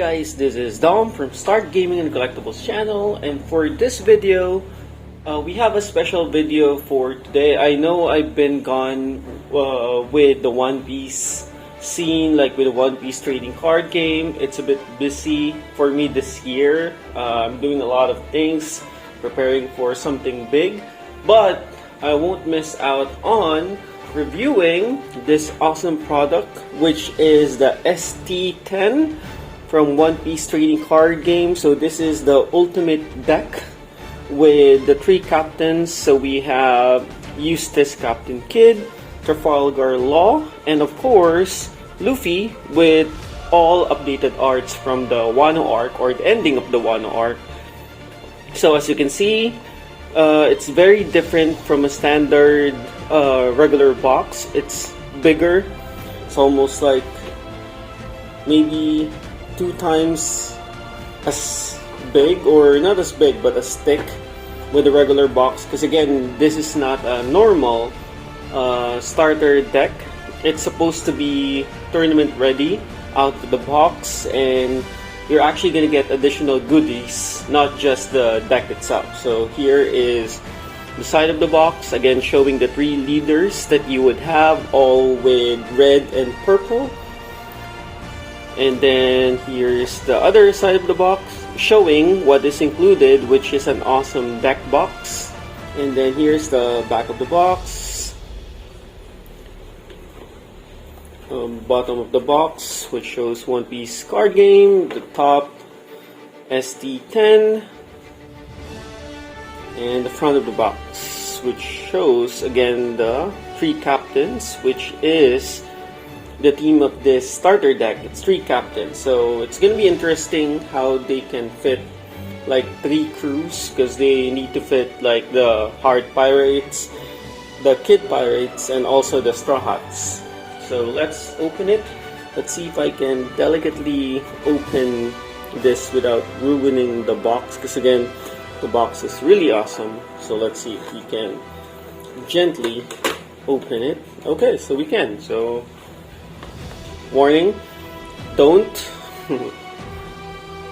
guys, this is Dom from Start Gaming and Collectibles channel, and for this video, we have a special video for today. I know I've been gone with the One Piece scene, like with the One Piece trading card game. It's a bit busy for me this year. I'm doing a lot of things, preparing for something big, but I won't miss out on reviewing this awesome product, which is the ST-10 from One Piece trading card game. So this is the ultimate deck with the three captains. So we have Eustace, Captain Kidd, Trafalgar Law, and of course Luffy, with all updated arts from the Wano arc, or the ending of the Wano arc. So as you can see, it's very different from a standard regular box. It's bigger. It's almost like maybe 2 times as big, or not as big, but as thick with the regular box. Because again, this is not a normal starter deck. It's supposed to be tournament ready out of the box, and you're actually going to get additional goodies, not just the deck itself. So here is the side of the box, again showing the 3 leaders that you would have, all with red and purple. And then here's the other side of the box, showing what is included, which is an awesome deck box. And then here's the back of the box, bottom of the box, which shows One Piece card game, the top ST-10, and the front of the box, which shows again the 3 captains, which is the theme of this starter deck. It's 3 captains, so it's gonna be interesting how they can fit like 3 crews, because they need to fit like the Heart Pirates, the Kid Pirates, and also the Straw Hats. So let's open it. Let's see if I can delicately open this without ruining the box, because again, the box is really awesome. So let's see if we can gently open it. Okay, so we can. So warning, don't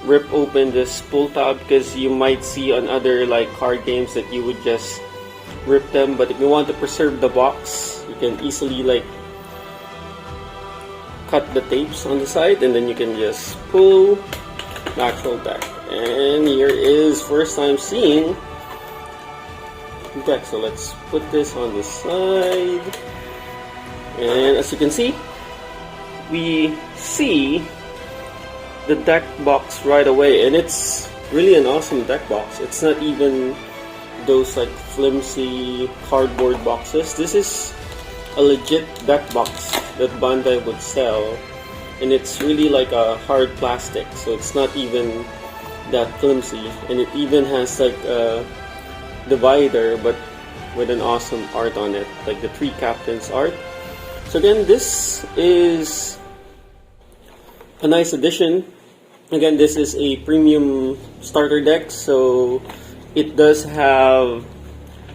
rip open this pull tab, because you might see on other like card games that you would just rip them. But if you want to preserve the box, you can easily like cut the tapes on the side, and then you can just pull the actual deck. And here is first time seeing the deck. So let's put this on the side, and as you can see, we see the deck box right away, and it's really an awesome deck box. It's not even those like flimsy cardboard boxes. This is a legit deck box that Bandai would sell, and it's really like a hard plastic, so it's not even that flimsy. And it even has like a divider, but with an awesome art on it, like the 3 captains art. So again, this is a nice addition. Again, this is a premium starter deck, so it does have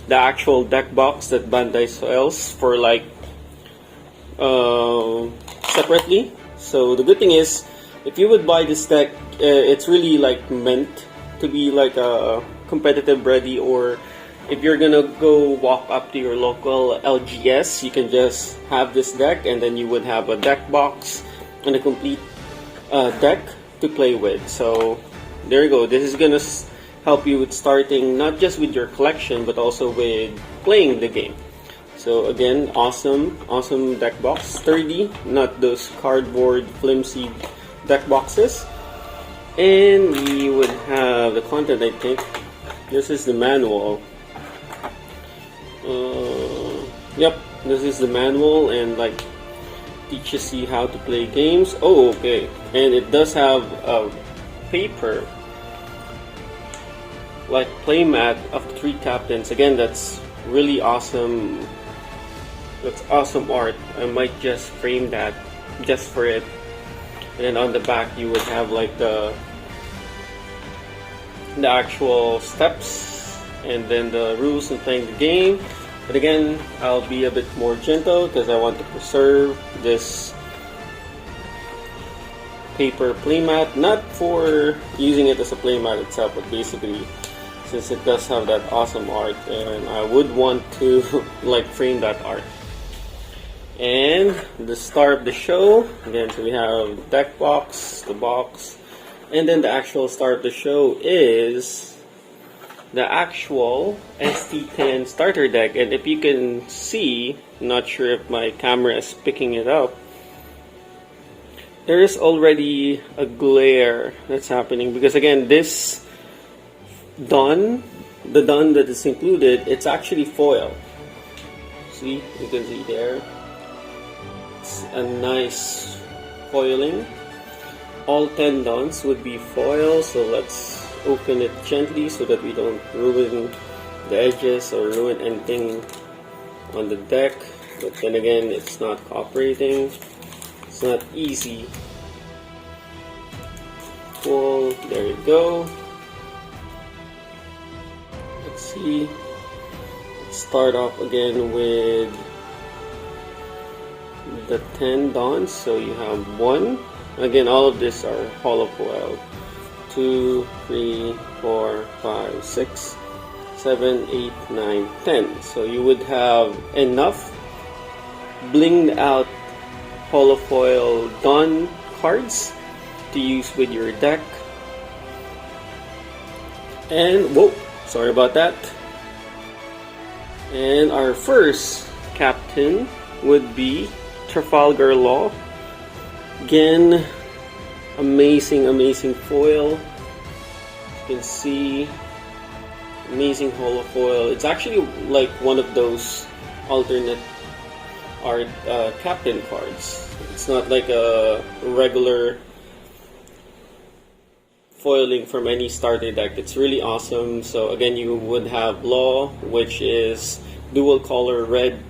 the actual deck box that Bandai sells for like separately. So the good thing is, if you would buy this deck, it's really like meant to be like a competitive ready, or if you're gonna go walk up to your local LGS, you can just have this deck, and then you would have a deck box and a complete deck to play with. So there you go. This is gonna help you with starting not just with your collection, but also with playing the game. So again, awesome deck box, sturdy, not those cardboard flimsy deck boxes. And we would have the content, I think. This is the manual. Yep, this is the manual, and like teaches you how to play games. Oh, okay. And it does have a paper like playmat of the 3 captains. Again, that's really awesome. That's awesome art. I might just frame that just for it. And then on the back you would have like the actual steps, and then the rules in playing the game. But again, I'll be a bit more gentle because I want to preserve this paper playmat, not for using it as a playmat itself, but basically since it does have that awesome art, and I would want to like frame that art. And the star of the show, again, so we have deck box, the box, and then the actual star of the show is the actual ST-10 starter deck. And if you can see, not sure if my camera is picking it up, there is already a glare that's happening because again, this the dun that is included, it's actually foil. See, you can see there. It's a nice foiling. All 10 duns would be foil, so let's open it gently so that we don't ruin the edges or ruin anything on the deck. But then again, it's not cooperating. It's not easy. Cool, there you go. Let's see. Let's start off again with the 10 dons. So you have 1. Again, all of these are hollow foil. 2, 3, 4, 5, 6, 7, 8, 9, 10. So you would have enough blinged out hollow foil done cards to use with your deck. And whoa, sorry about that. And our first captain would be Trafalgar Law. Again, amazing foil. You can see amazing hollow foil. It's actually like one of those alternate art captain cards. It's not like a regular foiling from any starter deck. It's really awesome. So again, you would have Law, which is dual color red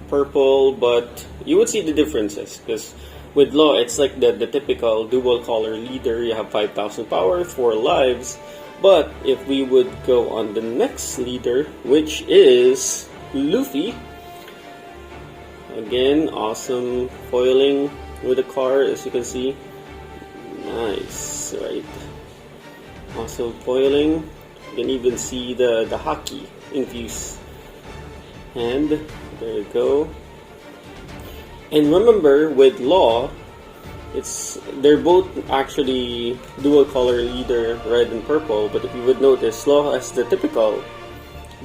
purple, but you would see the differences because with Law, it's like the typical dual color leader. You have 5,000 power, 4 lives. But if we would go on the next leader, which is Luffy, again, awesome foiling with the card, as you can see. Nice, right? Awesome foiling. You can even see the haki infused hand. There you go. And remember, with Law, they're both actually dual color leader, red and purple. But if you would notice, Law has the typical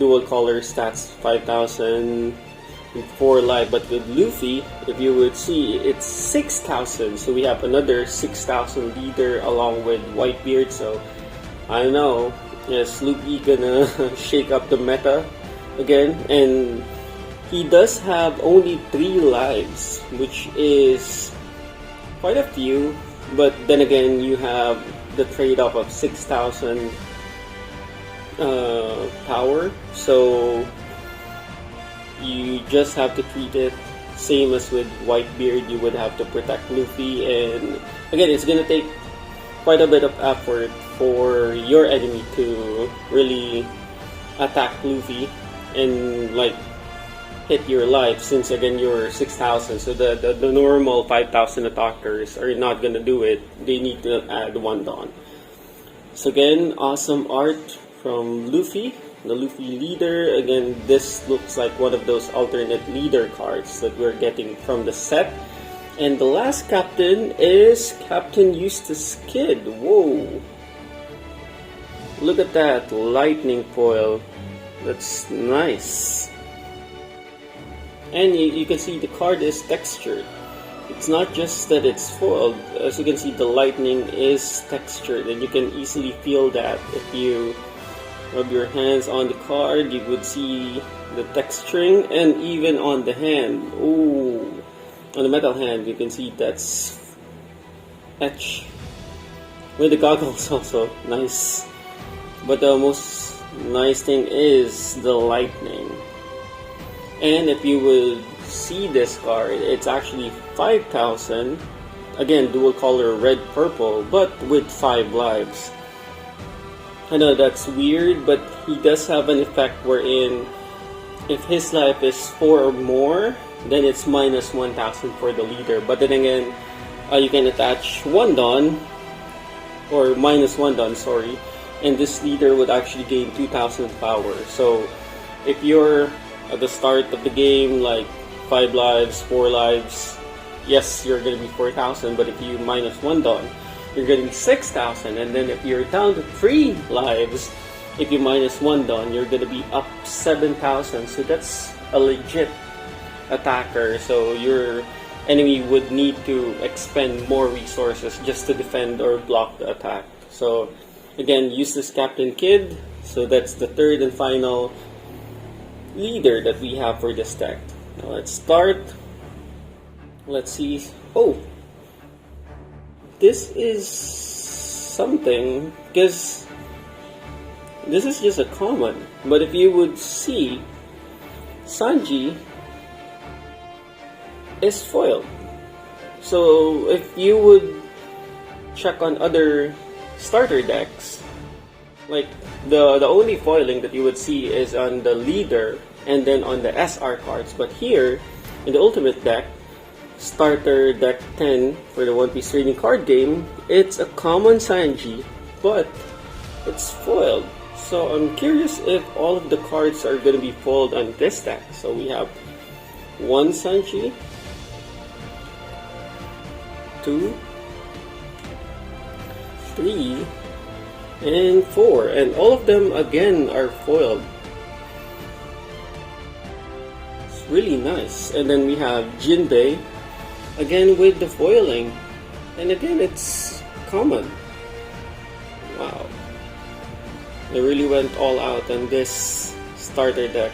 dual color stats, 5,000, 4 life. But with Luffy, if you would see, it's 6,000. So we have another 6,000 leader along with Whitebeard. So I don't know, is Luffy gonna shake up the meta again? And he does have only 3 lives, which is quite a few, but then again, you have the trade-off of 6,000 power, so you just have to treat it same as with Whitebeard. You would have to protect Luffy, and again, it's gonna take quite a bit of effort for your enemy to really attack Luffy and like hit your life, since again you're 6,000, so the normal 5,000 attackers are not gonna do it. They need to add 1 don. So again, awesome art from Luffy, the Luffy leader. Again, this looks like one of those alternate leader cards that we're getting from the set. And the last captain is Captain Eustace Kid. Whoa! Look at that lightning foil. That's nice. And you can see the card is textured. It's not just that it's foiled. As you can see, the lightning is textured, and you can easily feel that. If you rub your hands on the card, you would see the texturing, and even on the hand. Ooh, on the metal hand, you can see that's etched. With the goggles also, nice. But the most nice thing is the lightning. And if you would see this card, it's actually 5,000. Again, dual color red purple, but with 5 lives. I know that's weird, but he does have an effect wherein if his life is 4 or more, then it's minus 1,000 for the leader. But then again, you can attach 1 Dawn, or -1 Dawn, sorry, and this leader would actually gain 2,000 power. So if you're at the start of the game, like 5 lives, 4 lives, yes, you're gonna be 4,000, but if you -1 Dawn, you're gonna be 6,000, and then if you're down to 3 lives, if you -1 Dawn, you're gonna be up 7,000. So that's a legit attacker. So your enemy would need to expend more resources just to defend or block the attack. So again, use this Captain Kid. So that's the third and final leader that we have for this deck. Now let's start. Let's see. Oh, this is something, because this is just a common, but if you would see, Sanji is foiled. So if you would check on other starter decks, like the only foiling that you would see is on the leader and then on the SR cards. But here in the ultimate deck, starter deck 10 for the One Piece trading card game, it's a common Sanji, but it's foiled. So I'm curious if all of the cards are going to be foiled on this deck. So we have 1 Sanji, 2, 3, and 4, and all of them again are foiled. It's really nice. And then we have Jinbei again with the foiling, and again it's common. Wow, they really went all out on this starter deck.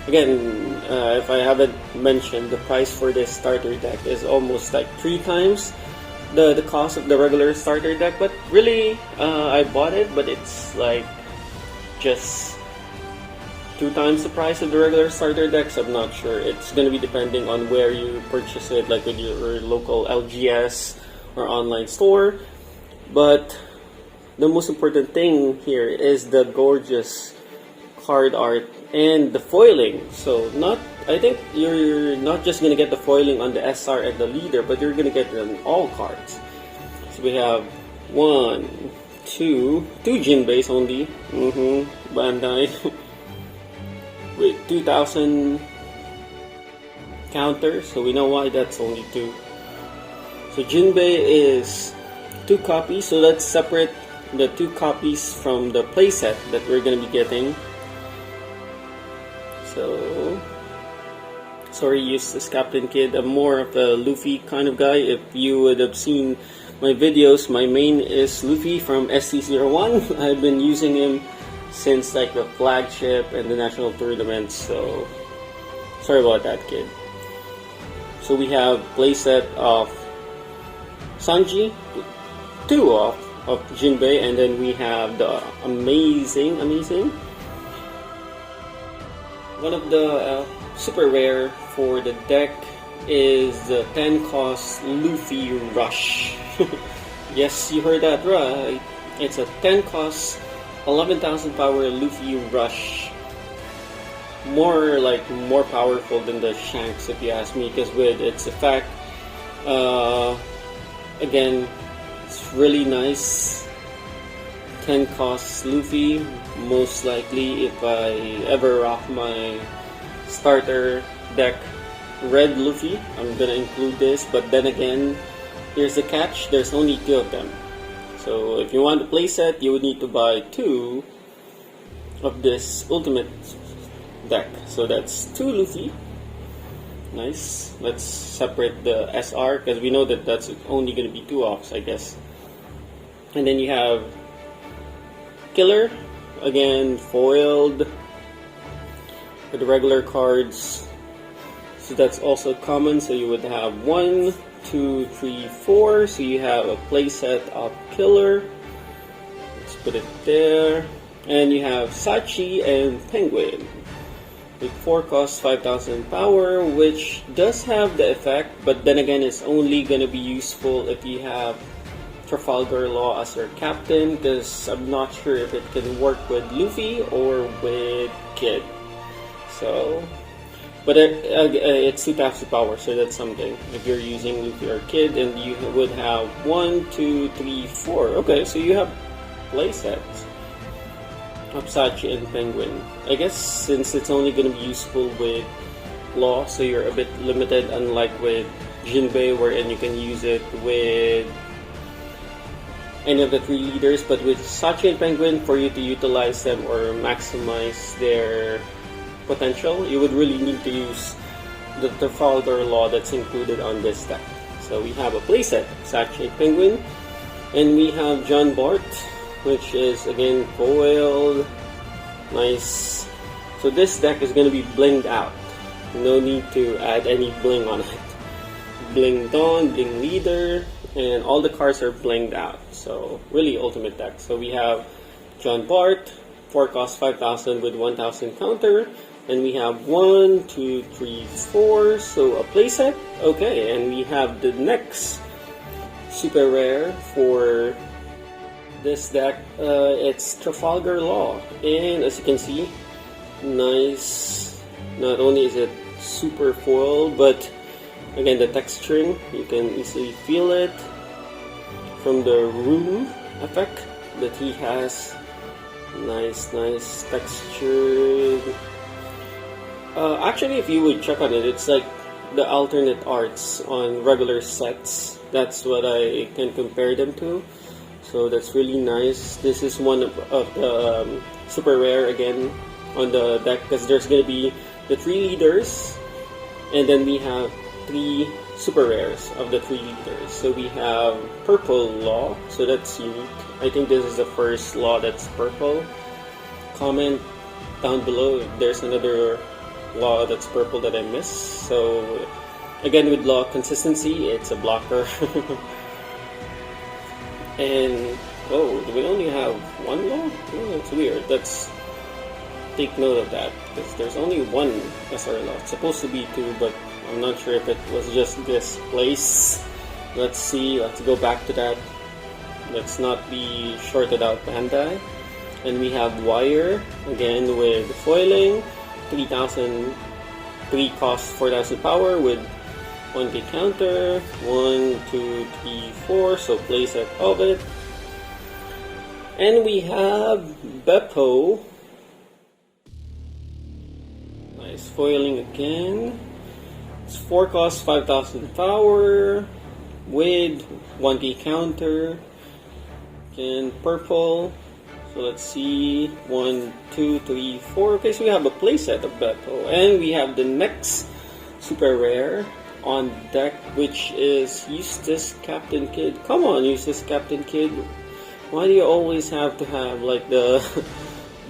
Again, if I haven't mentioned, the price for this starter deck is almost like 3 times the cost of the regular starter deck. But really, I bought it, but it's like just 2 times the price of the regular starter deck. So I'm not sure. It's gonna be depending on where you purchase it, like with your local LGS or online store. But the most important thing here is the gorgeous card art and the foiling. So I think you're not just gonna get the foiling on the SR and the leader, but you're gonna get it on all cards. So we have 1, 2 Jinbeis only. Bandai with 2,000 counters. So we know why that's only 2. So Jinbei is 2 copies. So let's separate the 2 copies from the playset that we're gonna be getting. So, sorry, use this Captain Kid. I'm more of a Luffy kind of guy. If you would have seen my videos, my main is Luffy from ST-10. I've been using him since like the flagship and the national tournaments. So, sorry about that, kid. So we have playset of Sanji, 2 of Jinbei, and then we have the amazing. One of the super rare for the deck is the 10 cost Luffy Rush. Yes, you heard that right. It's a 10 cost, 11,000 power Luffy Rush. More powerful than the Shanks, if you ask me, because with its effect, again, it's really nice. 10 costs Luffy. Most likely, if I ever rock my starter deck red Luffy, I'm gonna include this. But then again, here's the catch, there's only 2 of them. So if you want a playset, you would need to buy 2 of this ultimate deck. So that's 2 Luffy. Nice. Let's separate the SR, because we know that that's only gonna be 2 offs, I guess. And then you have Killer, again foiled for the regular cards. So that's also common. So you would have 1, 2, 3, 4. So you have a playset of Killer. Let's put it there. And you have Sachi and Penguin with 4 costs, 5,000 power, which does have the effect, but then again, it's only gonna be useful if you have Trafalgar Law as your captain, because I'm not sure if it can work with Luffy or with Kid. So But it's 2,000 power, so that's something. If you're using Luffy or Kid, and you would have 1, 2, 3, 4. Okay, so you have playsets of Sachi and Penguin. I guess since it's only going to be useful with Law, so you're a bit limited, unlike with Jinbei, wherein you can use it with any of the 3 leaders. But with Sachi and Penguin, for you to utilize them or maximize their potential, you would really need to use the Trafalgar Law that's included on this deck. So we have a playset, Sachi and Penguin, and we have John Bart, which is again foiled. Nice. So this deck is going to be blinged out. No need to add any bling on it. Bling Dawn, Bling Leader, and all the cards are blinged out. So really ultimate deck. So we have John Bart, 4 cost 5,000 with 1,000 counter, and we have 1, 2, 3, 4. So a playset. Okay, and we have the next super rare for this deck. It's Trafalgar Law, and as you can see, nice. Not only is it super foiled, but again the texturing, you can easily feel it from the room effect that he has. Nice textured. Actually, if you would check on it, it's like the alternate arts on regular sets. That's what I can compare them to. So that's really nice. This is one of the super rare again on the deck, because there's going to be the 3 leaders, and then we have 3 super rares of the 3 leaders. So we have Purple Law, so that's unique. I think this is the first Law that's purple. Comment down below if there's another Law that's purple that I missed. So again, with Law consistency, it's a blocker. And oh, do we only have 1 Law? Oh, that's weird. Take note of that, because there's only 1 SR Law. It's supposed to be 2, but I'm not sure if it was just this place. Let's see, let's go back to that. Let's not be shorted out Bandai. And we have Wire, again with foiling, 3,000, 3 cost 4,000 power with 1k counter, 1, 2, 3, 4, so playset of it. And we have Beppo. Nice foiling again. It's 4 cost 5,000 power with 1k counter. Again, purple. So let's see, 1, 2, 3, 4. Okay, so we have a playset of Beppo. And we have the next super rare on deck, which is Eustace Captain Kid. Come on, Eustace Captain Kid. Why do you always have to have like the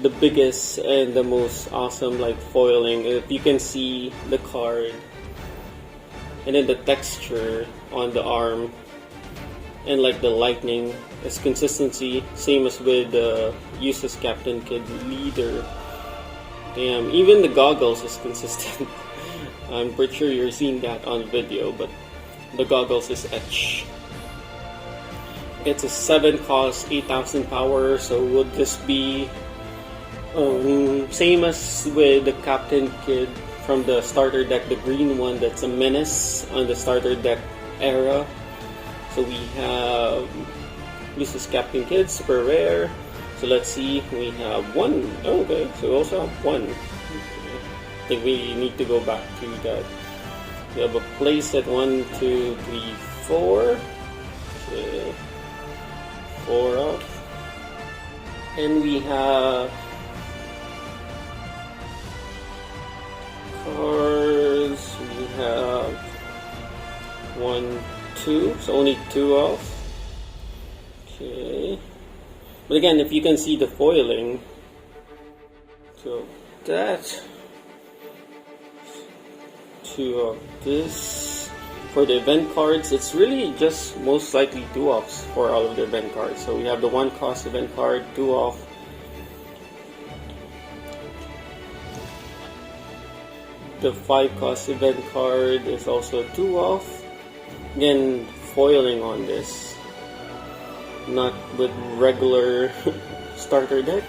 the biggest and the most awesome like foiling? If you can see the card, and then the texture on the arm, and like the lightning is consistency, same as with the Eustace Captain Kid leader. Damn, even the goggles is consistent. I'm pretty sure you're seeing that on video, but the goggles is etched. It's a 7 cost, 8,000 power, so would this be same as with the Captain Kid from the starter deck, the green one that's a menace on the starter deck era. So we have Eustace Captain Kid, super rare. So let's see, we have 1. Oh, okay, so we also have 1. I think we need to go back to that. We have a playset 1, 2, 3, 4. Okay. 4 off. And we have cards. We have 1, 2. So only 2 off. Okay. But again, if you can see the foiling, so that 2 of this. For the event cards, it's really just most likely 2 offs for all of the event cards. So we have the 1 cost event card, 2 off. The 5 cost event card is also 2 off. Again, foiling on this, not with regular starter deck.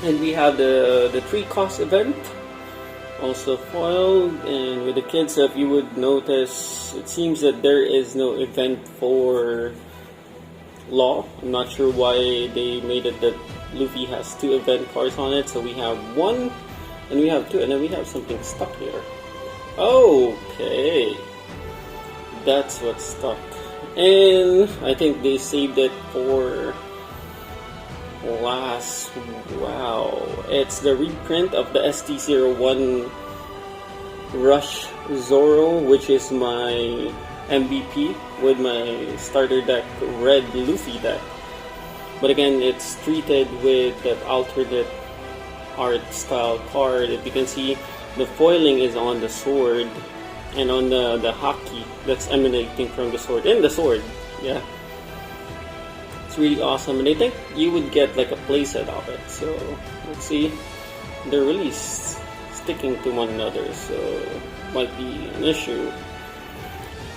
And we have the 3 cost event. Also foiled, and with the kids, if you would notice, it seems that there is no event for Law. I'm not sure why they made it that Luffy has 2 event cards on it. So we have 1, and we have 2, and then we have something stuck here. Okay, that's what's stuck. And I think they saved it for last. Wow, it's the reprint of the ST-01 Rush Zoro, which is my MVP with my starter deck, Red Luffy deck. But again, it's treated with that alternate art style card. If you can see, the foiling is on the sword and on the haki that's emanating from the sword. And the sword, yeah. It's really awesome, and I think you would get like a playset of it. So let's see, they're really sticking to one another, so might be an issue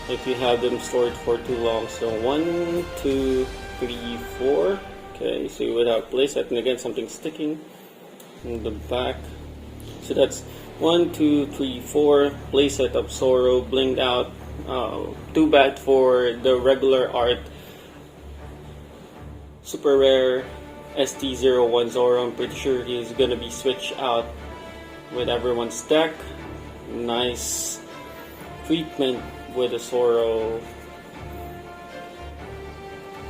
if you have them stored for too long. So 1, 2, 3, 4. Okay, so you would have playset, and again something sticking in the back. So that's 1, 2, 3, 4 playset of Zoro blinged out. Too bad for the regular art super rare ST-01 Zoro. I'm pretty sure he's gonna be switched out with everyone's deck. Nice treatment with the Zoro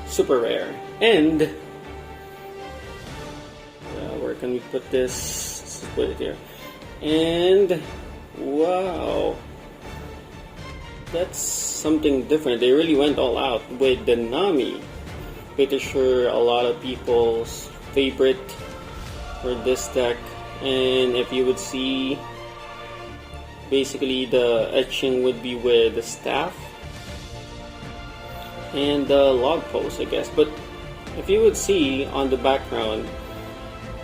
super rare. And where can we put this? Let's put it here. And wow, that's something different. They really went all out with the Nami. Pretty sure a lot of people's favorite for this deck. And if you would see, basically the etching would be with the staff and the log post, I guess. But if you would see on the background,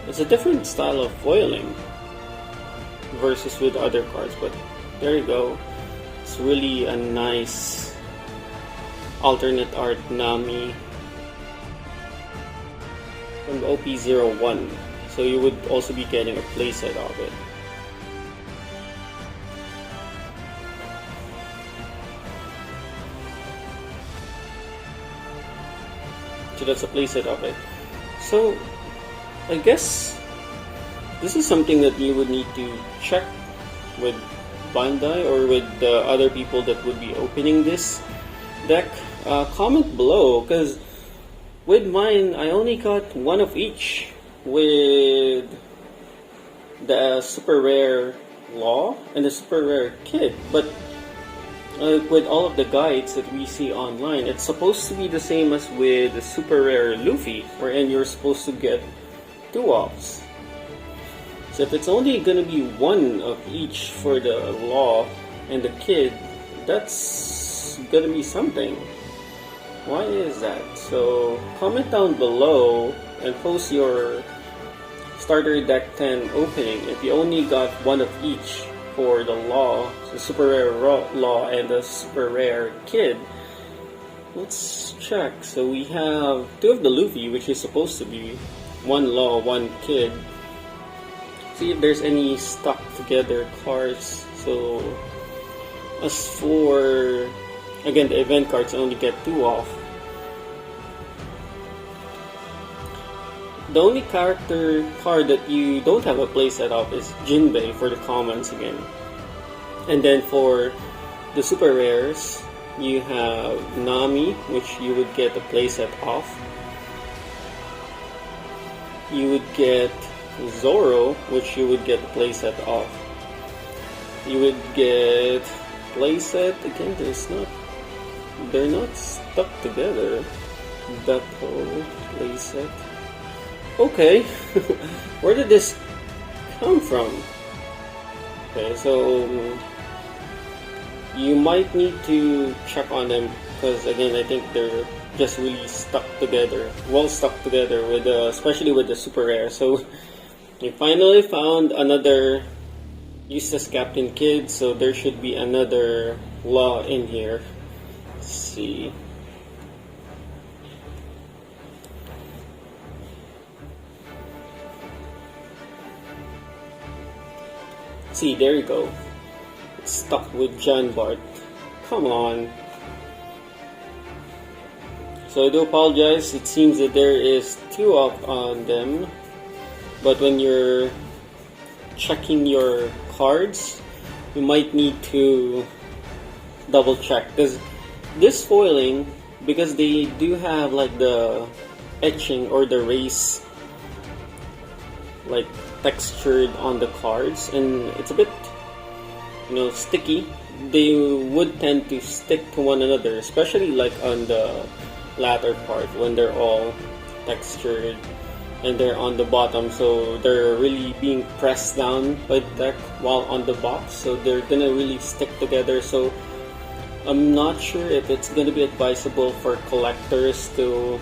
it's a different style of foiling versus with other cards. But there you go. It's really a nice alternate art Nami from OP01. So you would also be getting a playset of it. So that's a playset of it. So I guess this is something that you would need to check with Bandai or with the other people that would be opening this deck. Comment below, because with mine I only got one of each, with the super rare Law and the super rare Kid. But with all of the guides that we see online, it's supposed to be the same as with the super rare Luffy, wherein you're supposed to get 2 offs. So if it's only gonna be one of each for the Law and the Kid, that's gonna be something. Why is that? So comment down below and post your starter deck 10 opening if you only got one of each for the Law, the super rare Law and the super rare Kid. Let's check. So we have 2 of the Luffy, which is supposed to be 1 Law, 1 Kid. See if there's any stuck together cards. So as for, again, the event cards only get 2 off. The only character card that you don't have a playset of is Jinbei for the commons again. And then for the super rares, you have Nami, which you would get a playset of. You would get Zoro, which you would get a playset of. You would get playset, again, they're not stuck together. Beppo, playset. Okay, where did this come from? Okay, so you might need to check on them, because again, I think they're just really stuck together, well stuck together, with especially with the super rare. So we finally found another useless Captain Kid, so there should be another Law in here. Let's see. See, there you go. It's stuck with John Bart. Come on. So I do apologize. It seems that there is 2 up on them. But when you're checking your cards, you might need to double check. Because this foiling, because they do have like the etching or the race like textured on the cards, and it's a bit, sticky. They would tend to stick to one another, especially like on the latter part when they're all textured and they're on the bottom, so they're really being pressed down by the deck while on the box, so they're gonna really stick together. So I'm not sure if it's gonna be advisable for collectors to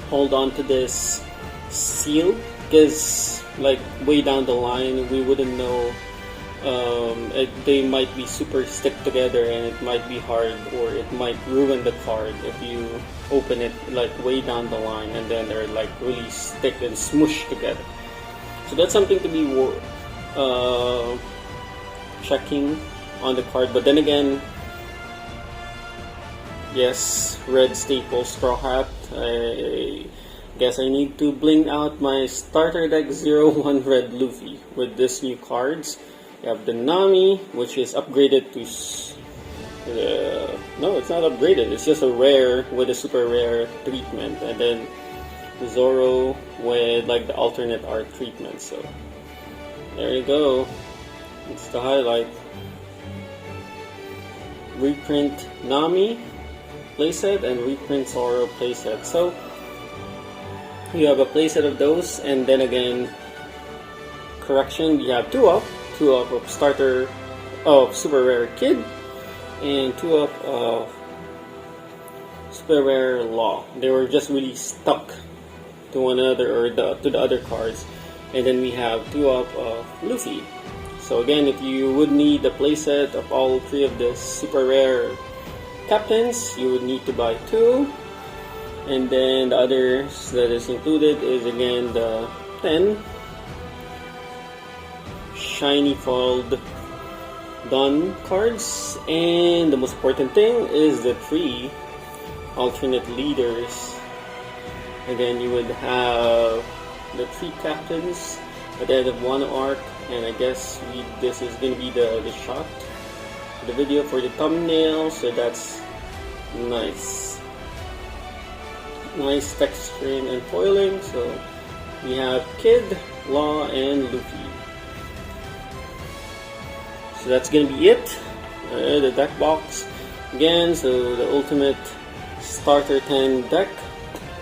hold on to this seal, because like way down the line we wouldn't know. They might be super stick together and it might be hard, or it might ruin the card if you open it like way down the line and then they're like really stick and smush together. So that's something to be checking on the card. But then again, yes, red staple straw hat. I guess I need to bling out my starter deck 01 red Luffy with this new cards. You have the Nami, which is upgraded to no, it's not upgraded, it's just a rare with a super rare treatment, and then Zoro with like the alternate art treatment. So there you go, it's the highlight. Reprint Nami playset and reprint Zoro playset. So you have a playset of those, and then again, correction, you have 2 up of starter of super rare Kid, and 2 up of super rare Law. They were just really stuck to one another, or to the other cards. And then we have 2 up of Luffy. So again, if you would need a playset of all 3 of the super rare captains, you would need to buy 2. And then the others that is included is again the 10 shiny foiled Dawn cards, and the most important thing is the 3 alternate leaders. Again, you would have the 3 captains at the end of one arc, and I guess this is going to be the shot, the video for the thumbnail. So that's nice texturing and foiling. So we have Kid, Law, and Luffy. So that's gonna be it. The deck box again. So the ultimate starter 10 deck.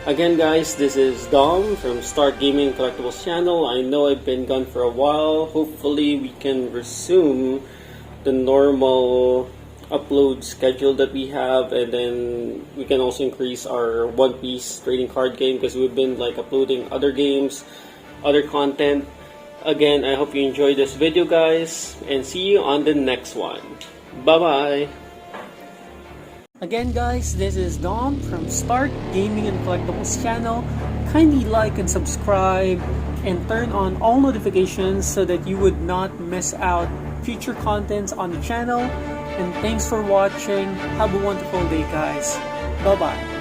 Again, guys, this is Dom from Start Gaming Collectibles channel. I know I've been gone for a while. Hopefully we can resume the normal upload schedule that we have, and then we can also increase our One Piece trading card game, because we've been like uploading other games, other content. Again, I hope you enjoyed this video, guys, and see you on the next one. Bye-bye! Again, guys, this is Dom from Start Gaming and Collectibles channel. Kindly like and subscribe and turn on all notifications so that you would not miss out future contents on the channel. And thanks for watching. Have a wonderful day, guys. Bye-bye.